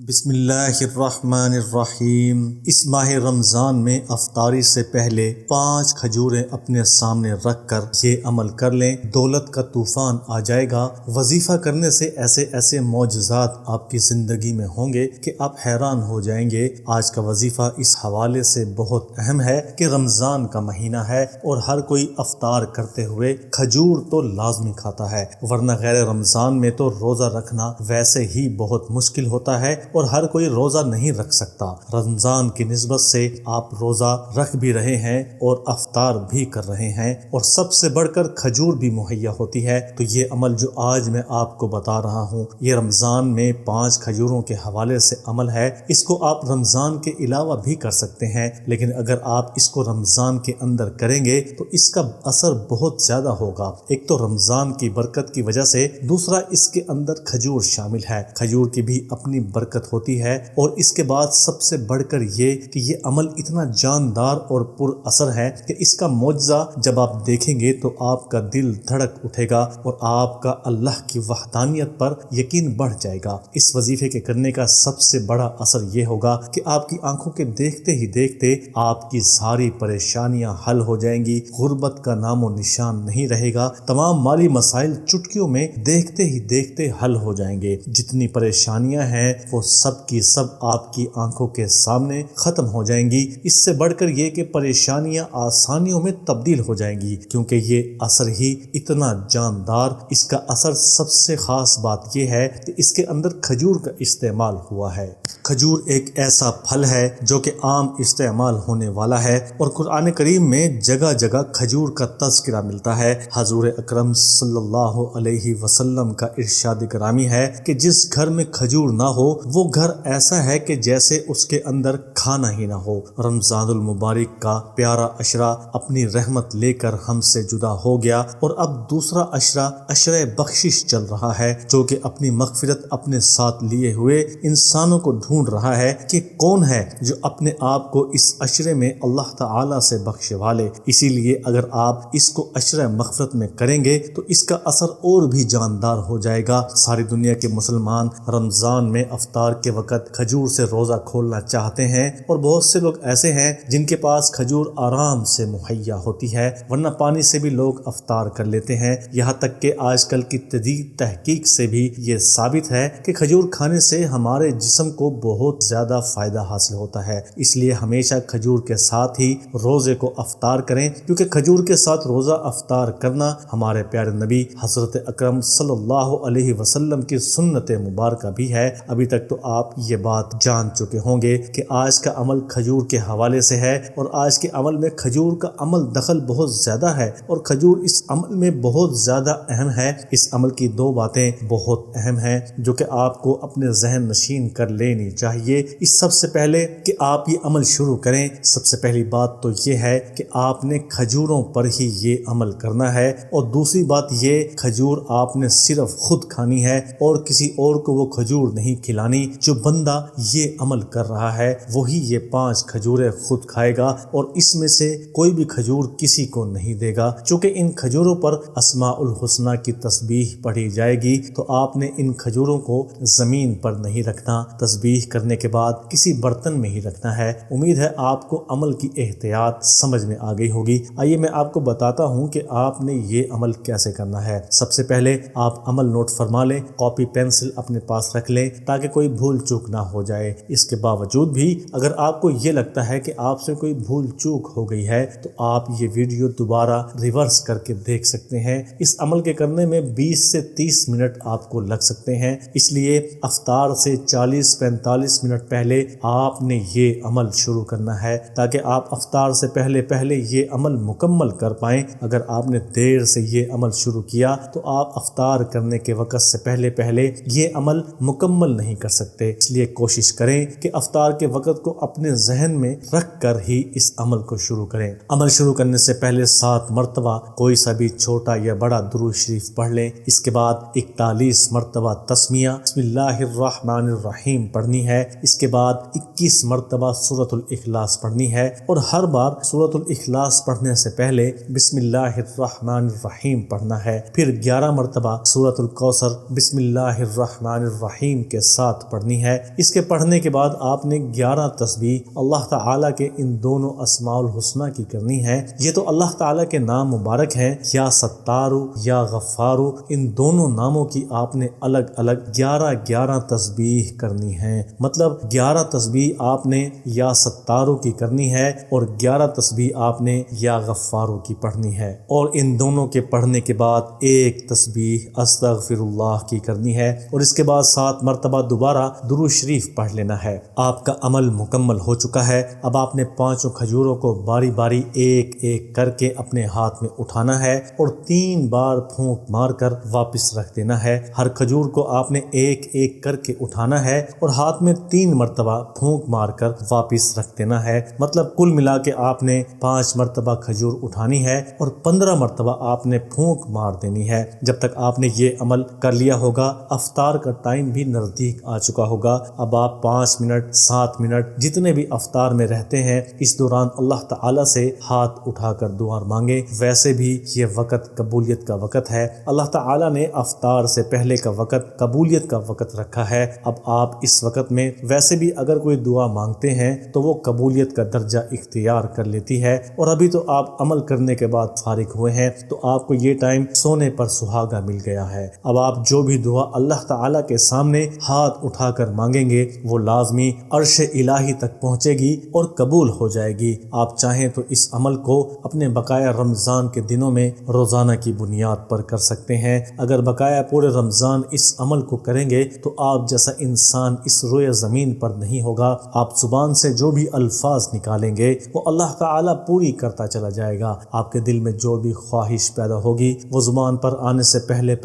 بسم اللہ الرحمن الرحیم۔ اس ماہ رمضان میں افطاری سے پہلے 5 کھجوریں اپنے سامنے رکھ کر یہ عمل کر لیں، دولت کا طوفان آ جائے گا۔ وظیفہ کرنے سے ایسے ایسے معجزات آپ کی زندگی میں ہوں گے کہ آپ حیران ہو جائیں گے۔ آج کا وظیفہ اس حوالے سے بہت اہم ہے کہ رمضان کا مہینہ ہے اور ہر کوئی افطار کرتے ہوئے کھجور تو لازمی کھاتا ہے، ورنہ غیر رمضان میں تو روزہ رکھنا ویسے ہی بہت مشکل ہوتا ہے اور ہر کوئی روزہ نہیں رکھ سکتا۔ رمضان کی نسبت سے آپ روزہ رکھ بھی رہے ہیں اور افطار بھی کر رہے ہیں، اور سب سے بڑھ کر کھجور بھی مہیا ہوتی ہے۔ تو یہ عمل جو آج میں آپ کو بتا رہا ہوں، یہ رمضان میں 5 کھجوروں کے حوالے سے عمل ہے۔ اس کو آپ رمضان کے علاوہ بھی کر سکتے ہیں، لیکن اگر آپ اس کو رمضان کے اندر کریں گے تو اس کا اثر بہت زیادہ ہوگا۔ ایک تو رمضان کی برکت کی وجہ سے، دوسرا اس کے اندر کھجور شامل ہے۔ کھجور کی بھی اپنی برکت ہوتی ہے، اور اس کے بعد سب سے بڑھ کر یہ کہ یہ عمل اتنا جاندار اور پر اثر ہے کہ اس کا معجزہ جب آپ دیکھیں گے تو آپ کا دل دھڑک اٹھے گا اور آپ کا اللہ کی وحدانیت پر یقین بڑھ جائے گا۔ اس وظیفے کے کرنے کا سب سے بڑا اثر یہ ہوگا کہ آپ کی آنکھوں کے دیکھتے ہی دیکھتے آپ کی ساری پریشانیاں حل ہو جائیں گی، غربت کا نام و نشان نہیں رہے گا، تمام مالی مسائل چٹکیوں میں دیکھتے ہی دیکھتے حل ہو جائیں گے۔ جتنی پریشانیاں ہیں وہ سب کی سب آپ کی آنکھوں کے سامنے ختم ہو جائیں گی۔ اس سے بڑھ کر یہ کہ پریشانیاں آسانیوں میں تبدیل ہو جائیں گی، کیونکہ یہ اثر ہی اتنا جاندار۔ اس کا اثر سب سے خاص بات یہ ہے کہ اس کے اندر کھجور کا استعمال ہوا ہے۔ کھجور ایک ایسا پھل ہے جو کہ عام استعمال ہونے والا ہے، اور قرآن کریم میں جگہ جگہ کھجور کا تذکرہ ملتا ہے۔ حضور اکرم صلی اللہ علیہ وسلم کا ارشاد گرامی ہے کہ جس گھر میں کھجور نہ ہو وہ گھر ایسا ہے کہ جیسے اس کے اندر کھانا ہی نہ ہو۔ رمضان المبارک کا پیارا عشرہ اپنی رحمت لے کر ہم سے جدا ہو گیا، اور اب دوسرا عشرہ عشرہ بخشش چل رہا ہے، جو کہ اپنی مغفرت اپنے ساتھ لیے ہوئے انسانوں کو ڈھونڈ رہا ہے کہ کون ہے جو اپنے آپ کو اس عشرے میں اللہ تعالی سے بخشے والے۔ اسی لیے اگر آپ اس کو عشرہ مغفرت میں کریں گے تو اس کا اثر اور بھی جاندار ہو جائے گا۔ ساری دنیا کے مسلمان رمضان میں افطار کے وقت کھجور سے روزہ کھولنا چاہتے ہیں، اور بہت سے لوگ ایسے ہیں جن کے پاس کھجور آرام سے مہیا ہوتی ہے، ورنہ پانی سے بھی لوگ افطار کر لیتے ہیں۔ یہاں تک کہ آج کل کی جدید تحقیق سے بھی یہ ثابت ہے کہ کھجور کھانے سے ہمارے جسم کو بہت زیادہ فائدہ حاصل ہوتا ہے۔ اس لیے ہمیشہ کھجور کے ساتھ ہی روزے کو افطار کریں، کیونکہ کھجور کے ساتھ روزہ افطار کرنا ہمارے پیارے نبی حضرت اکرم صلی اللہ علیہ وسلم کی سنت مبارکہ بھی ہے۔ ابھی تک تو آپ یہ بات جان چکے ہوں گے کہ آج کا عمل کھجور کے حوالے سے ہے، اور آج کے عمل میں کھجور کا عمل دخل بہت زیادہ ہے، اور کھجور اس عمل میں بہت زیادہ اہم ہے۔ اس عمل کی 2 باتیں بہت اہم ہیں جو کہ آپ کو اپنے ذہن نشین کر لینی چاہیے۔ اس سب سے پہلے کہ آپ یہ عمل شروع کریں، سب سے پہلی بات تو یہ ہے کہ آپ نے کھجوروں پر ہی یہ عمل کرنا ہے، اور دوسری بات یہ، کھجور آپ نے صرف خود کھانی ہے اور کسی اور کو وہ کھجور نہیں کھلانی۔ جو بندہ یہ عمل کر رہا ہے وہی یہ 5 کھجوریں خود کھائے گا، اور اس میں سے کوئی بھی کھجور کسی کو نہیں دے گا۔ چونکہ ان کھجوروں پر اسماء الحسنی کی تسبیح پڑھی جائے گی، تو آپ نے ان کھجوروں کو زمین پر نہیں رکھنا، تسبیح کرنے کے بعد کسی برتن میں ہی رکھنا ہے۔ امید ہے آپ کو عمل کی احتیاط سمجھ میں آ گئی ہوگی۔ آئیے میں آپ کو بتاتا ہوں کہ آپ نے یہ عمل کیسے کرنا ہے۔ سب سے پہلے آپ عمل نوٹ فرما لیں، کاپی پینسل اپنے پاس رکھ لیں تاکہ کوئی بھول چوک نہ ہو جائے۔ اس کے باوجود بھی اگر آپ کو یہ لگتا ہے کہ آپ سے کوئی بھول چوک ہو گئی ہے تو آپ یہ ویڈیو دوبارہ ریورس کر کے دیکھ سکتے ہیں۔ اس عمل کے کرنے میں 20 سے 30 منٹ آپ کو لگ سکتے ہیں، اس لیے افطار سے 40-45 منٹ پہلے آپ نے یہ عمل شروع کرنا ہے، تاکہ آپ افطار سے پہلے یہ عمل مکمل کر پائیں۔ اگر آپ نے دیر سے یہ عمل شروع کیا تو آپ افطار کرنے کے وقت سے پہلے یہ عمل مکمل نہیں کر سکتے۔ اس لیے کوشش کریں کہ افطار کے وقت کو اپنے ذہن میں رکھ کر ہی اس عمل کو شروع کریں۔ عمل شروع کرنے سے پہلے 7 مرتبہ کوئی سا بھی چھوٹا یا بڑا درود شریف پڑھ لیں۔ اس کے بعد 41 مرتبہ تسمیہ بسم اللہ الرحمن الرحیم پڑھنی ہے۔ اس کے بعد 21 مرتبہ سورۃ الاخلاص پڑھنی ہے، اور ہر بار سورۃ الاخلاص پڑھنے سے پہلے بسم اللہ الرحمن الرحیم پڑھنا ہے۔ پھر 11 مرتبہ سورۃ الکوثر بسم اللہ الرحمن الرحیم کے ساتھ پڑھنی ہے۔ اس کے پڑھنے کے بعد آپ نے 11 تسبیح اللہ تعالیٰ کے ان دونوں اسماء الحسنہ کی کرنی ہے۔ یہ تو اللہ تعالیٰ کے نام مبارک ہیں، یا ستارو یا غفارو، ان دونوں ناموں کی آپ نے الگ الگ 11 تسبیح کرنی ہے۔ مطلب 11 تسبیح آپ نے یا ستارو کی کرنی ہے اور 11 تسبیح آپ نے یا غفارو کی پڑھنی ہے، اور ان دونوں کے پڑھنے کے بعد ایک تسبیح استغفر اللہ کی کرنی ہے، اور اس کے بعد 7 مرتبہ دوبارہ درود شریف پڑھ لینا ہے۔ آپ کا عمل مکمل ہو چکا ہے۔ اب آپ نے 5 کھجوروں کو باری باری ایک ایک کر کے اپنے ہاتھ میں اٹھانا ہے اور 3 بار پھونک مار کر واپس رکھ دینا ہے۔ ہر کھجور کو آپ نے ایک ایک کر کے اٹھانا ہے اور ہاتھ میں 3 مرتبہ پھونک مار کر واپس رکھ دینا ہے۔ مطلب کل ملا کے آپ نے 5 مرتبہ کھجور اٹھانی ہے اور 15 مرتبہ آپ نے پھونک مار دینی ہے۔ جب تک آپ نے یہ عمل کر لیا ہوگا، افطار کا ٹائم بھی نزدیک آ چکا ہوگا۔ اب آپ 5 منٹ 7 منٹ جتنے بھی افطار میں رہتے ہیں، اس دوران اللہ تعالیٰ سے ہاتھ اٹھا کر دعا مانگے۔ ویسے بھی یہ وقت قبولیت کا وقت ہے، اللہ تعالیٰ نے افطار سے پہلے کا وقت قبولیت کا وقت رکھا ہے۔ اب آپ اس وقت میں ویسے بھی اگر کوئی دعا مانگتے ہیں تو وہ قبولیت کا درجہ اختیار کر لیتی ہے، اور ابھی تو آپ عمل کرنے کے بعد فارغ ہوئے ہیں تو آپ کو یہ ٹائم سونے پر سہاگا مل گیا ہے۔ اب آپ جو بھی دعا اللہ تعالیٰ کے سامنے ہاتھ اٹھا کر مانگیں گے وہ لازمی عرش الہی تک پہنچے گی اور قبول ہو جائے گی۔ آپ چاہیں تو اس عمل کو اپنے بقایا رمضان کے دنوں میں روزانہ کی بنیاد پر کر سکتے ہیں۔ اگر بقایا پورے رمضان اس عمل کو کریں گے تو آپ جیسا انسان اس روئے زمین پر نہیں ہوگا۔ آپ زبان سے جو بھی الفاظ نکالیں گے وہ اللہ تعالیٰ پوری کرتا چلا جائے گا۔ آپ کے دل میں جو بھی خواہش پیدا ہوگی وہ زبان پر آنے سے پہلے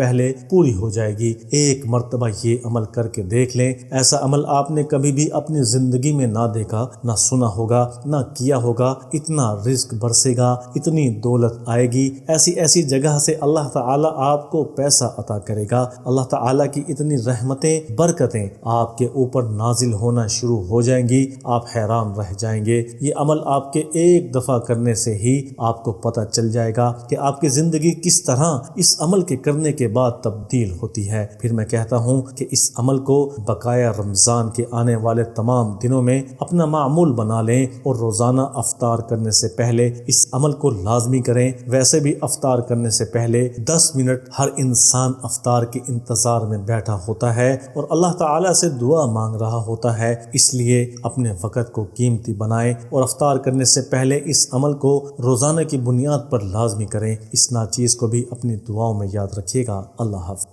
پوری ہو جائے گی۔ ایک مرتبہ یہ عمل کر کے دیکھ لیں، ایسا عمل آپ نے کبھی بھی اپنی زندگی میں نہ دیکھا، نہ سنا ہوگا، نہ کیا ہوگا۔ اتنا رزق برسے گا، اتنی دولت آئے گی، ایسی جگہ سے اللہ تعالیٰ آپ کو پیسہ عطا کرے گا۔ اللہ تعالیٰ کی اتنی رحمتیں برکتیں آپ کے اوپر نازل ہونا شروع ہو جائیں گی، آپ حیران رہ جائیں گے۔ یہ عمل آپ کے ایک دفعہ کرنے سے ہی آپ کو پتہ چل جائے گا کہ آپ کی زندگی کس طرح اس عمل کے کرنے کے بعد تبدیل ہوتی ہے۔ پھر میں کہتا ہوں کہ اس عمل کو بقایا رمضان کے آنے والے تمام دنوں میں اپنا معمول بنا لیں اور روزانہ افطار کرنے سے پہلے اس عمل کو لازمی کریں۔ ویسے بھی افطار کرنے سے پہلے 10 منٹ ہر انسان افطار کے انتظار میں بیٹھا ہوتا ہے اور اللہ تعالیٰ سے دعا مانگ رہا ہوتا ہے۔ اس لیے اپنے وقت کو قیمتی بنائیں اور افطار کرنے سے پہلے اس عمل کو روزانہ کی بنیاد پر لازمی کریں۔ اس ناچیز کو بھی اپنی دعاؤں میں یاد رکھیے گا۔ اللہ حافظ۔